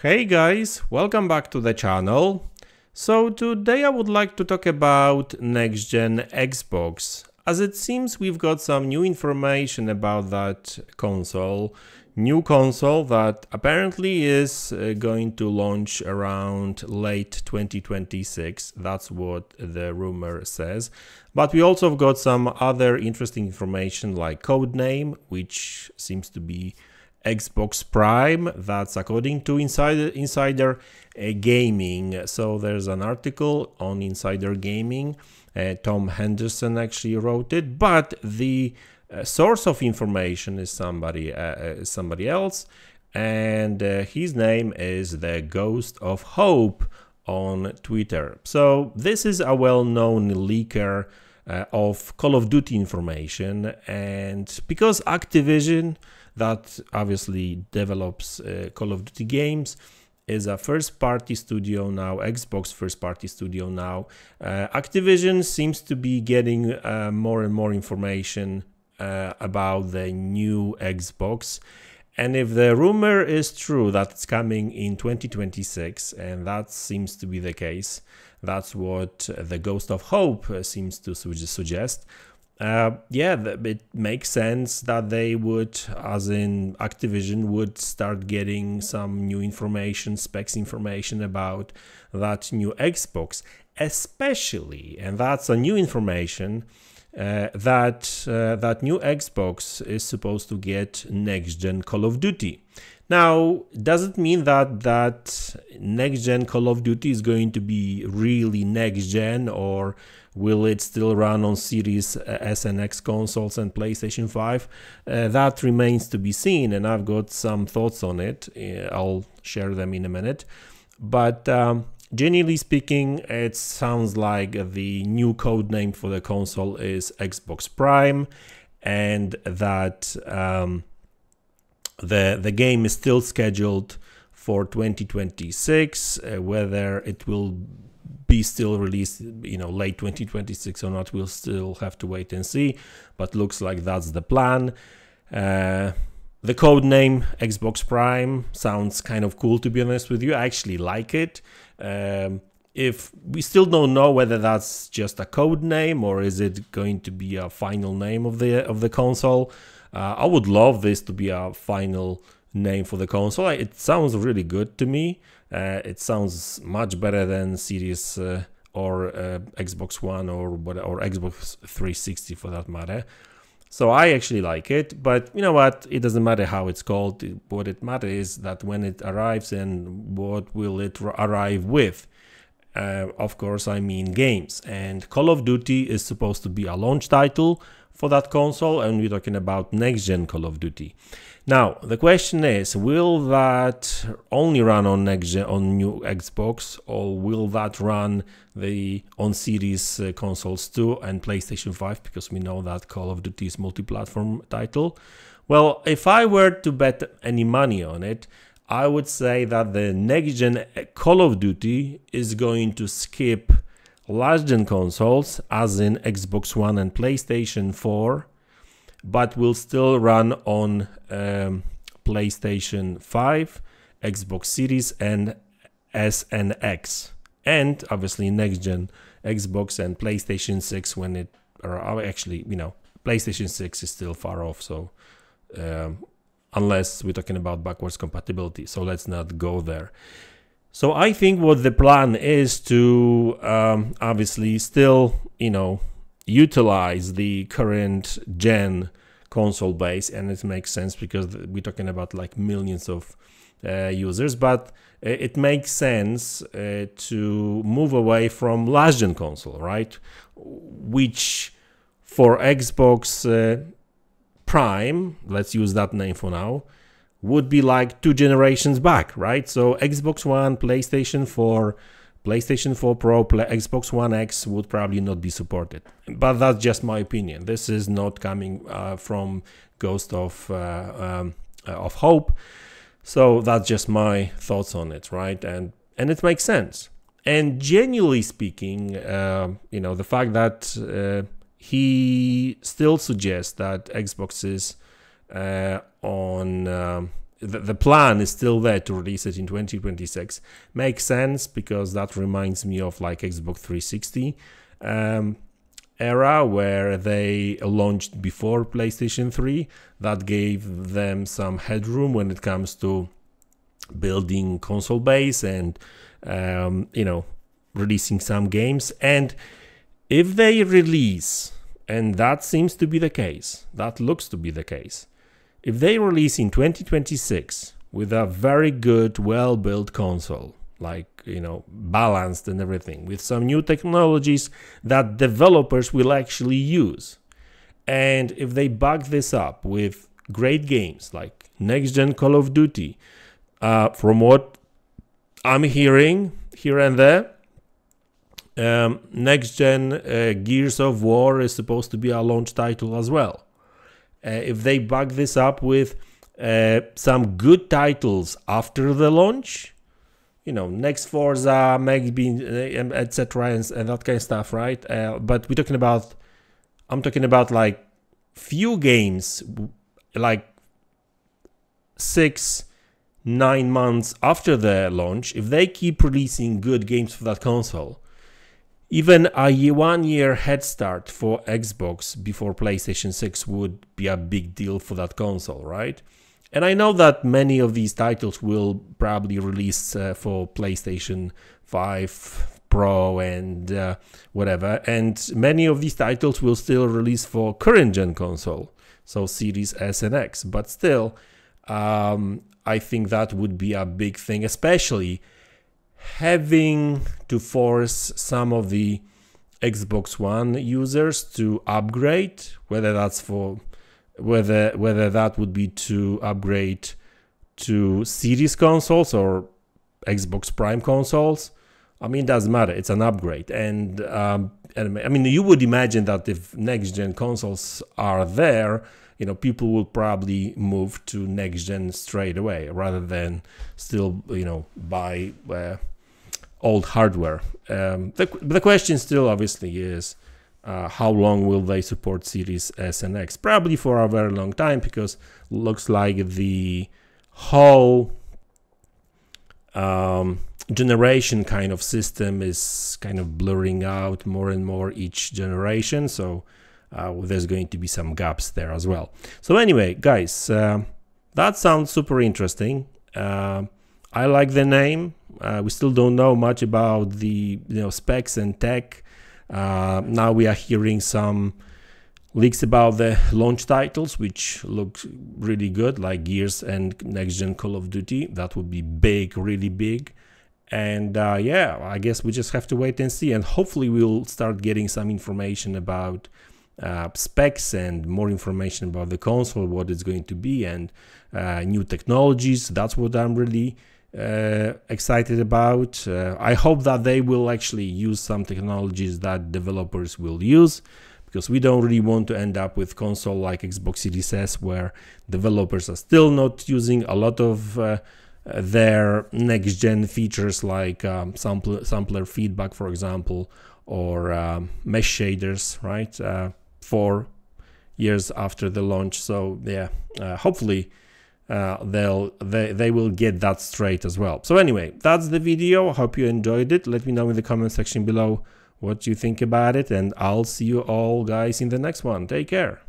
Hey guys, welcome back to the channel. So today I would like to talk about next-gen Xbox, as it seems we've got some new information about that console. New console that apparently is going to launch around late 2026. That's what the rumor says. But we also have got some other interesting information like code name, which seems to be Xbox Prime. That's according to Insider Gaming. So there's an article on Insider Gaming. Tom Henderson actually wrote it, but the source of information is somebody else, and his name is the Ghost of Hope on Twitter. So this is a well-known leaker of Call of Duty information, and because Activision, that obviously develops Call of Duty games, is a first-party studio now, Xbox first-party studio now. Activision seems to be getting more and more information about the new Xbox. And if the rumor is true that it's coming in 2026, and that seems to be the case, that's what the Ghost of Hope seems to suggest. It makes sense that they would, as in Activision, would start getting some new information, specs information about that new Xbox, especially, and that's a new information, that new Xbox is supposed to get next-gen Call of Duty. Now, does it mean that next-gen Call of Duty is going to be really next-gen, or will it still run on Series S and X consoles and PlayStation 5? That remains to be seen, and I've got some thoughts on it. I'll share them in a minute. But generally speaking, it sounds like the new code name for the console is Xbox Prime, and that the game is still scheduled for 2026. Whether it will be still released, late 2026 or not, we'll still have to wait and see. But looks like that's the plan. The code name Xbox Prime sounds kind of cool, to be honest with you. I actually like it. If we still don't know whether that's just a code name or is it going to be a final name of the console. I would love this to be a final name for the console. It sounds really good to me. It sounds much better than Series or Xbox One or Xbox 360 for that matter. So I actually like it, but you know what? It doesn't matter how it's called. What it matters is that when it arrives and what will it arrive with. Of course, I mean games. And Call of Duty is supposed to be a launch title for that console, and we're talking about next-gen Call of Duty. Now, the question is, will that only run on next-gen, on new Xbox, or will that run on Series consoles too and PlayStation 5? Because we know that Call of Duty is multi-platform title. Well, if I were to bet any money on it, I would say that the next-gen Call of Duty is going to skip last-gen consoles, as in Xbox One and PlayStation 4, but will still run on PlayStation 5, Xbox Series and S and X, and obviously next-gen Xbox and PlayStation 6 when it, or actually, PlayStation 6 is still far off, so unless we're talking about backwards compatibility, so let's not go there. So I think what the plan is to obviously still, utilize the current gen console base, and it makes sense because we're talking about like millions of users, but it makes sense to move away from last gen console, right? Which for Xbox Prime, let's use that name for now, would be like 2 generations back, right? So Xbox One, PlayStation 4, PlayStation 4 Pro, Xbox One X would probably not be supported. But that's just my opinion. This is not coming from Ghost of Hope. So that's just my thoughts on it, right? And it makes sense. And genuinely speaking, the fact that he still suggests that Xbox is on the plan is still there to release it in 2026. Makes sense, because that reminds me of like Xbox 360 era, where they launched before PlayStation 3. That gave them some headroom when it comes to building console base and you know, releasing some games. And if they release, and that seems to be the case, that looks to be the case, if they release in 2026 with a very good, well-built console, like, you know, balanced and everything, with some new technologies that developers will actually use, and if they back this up with great games like next-gen Call of Duty, from what I'm hearing here and there, next-gen Gears of War is supposed to be a launch title as well. If they back this up with some good titles after the launch, you know, next Forza, maybe, etc., and that kind of stuff, right? But I'm talking about like few games, like 6-9 months after the launch. If they keep releasing good games for that console, even a 1 year head start for Xbox before PlayStation 6 would be a big deal for that console, right? And I know that many of these titles will probably release for PlayStation 5 Pro and whatever, and many of these titles will still release for current gen console, so Series S and X. But still, I think that would be a big thing, especially having to force some of the Xbox One users to upgrade, whether that's for whether that would be to upgrade to Series consoles or Xbox Prime consoles. I mean, it doesn't matter, it's an upgrade. And I mean, you would imagine that if next gen consoles are there, you know, people will probably move to next gen straight away rather than still, you know, buy old hardware. The question still obviously is, how long will they support Series S and X? Probably for a very long time, because looks like the whole generation kind of system is kind of blurring out more and more each generation. So there's going to be some gaps there as well. So anyway, guys, that sounds super interesting. I like the name. We still don't know much about the specs and tech. Now we are hearing some leaks about the launch titles, which look really good, like Gears and next gen Call of Duty. That would be big, really big. And yeah, I guess we just have to wait and see, and hopefully we'll start getting some information about specs and more information about the console, what it's going to be, and new technologies. That's what I'm really excited about. I hope that they will actually use some technologies that developers will use, because we don't really want to end up with console like Xbox Series S, where developers are still not using a lot of their next gen features, like sampler feedback, for example, or mesh shaders, right? 4 years after the launch. So yeah, hopefully they will get that straight as well. So anyway, that's the video. Hope you enjoyed it. Let me know in the comment section below what you think about it, and I'll see you all guys in the next one. Take care.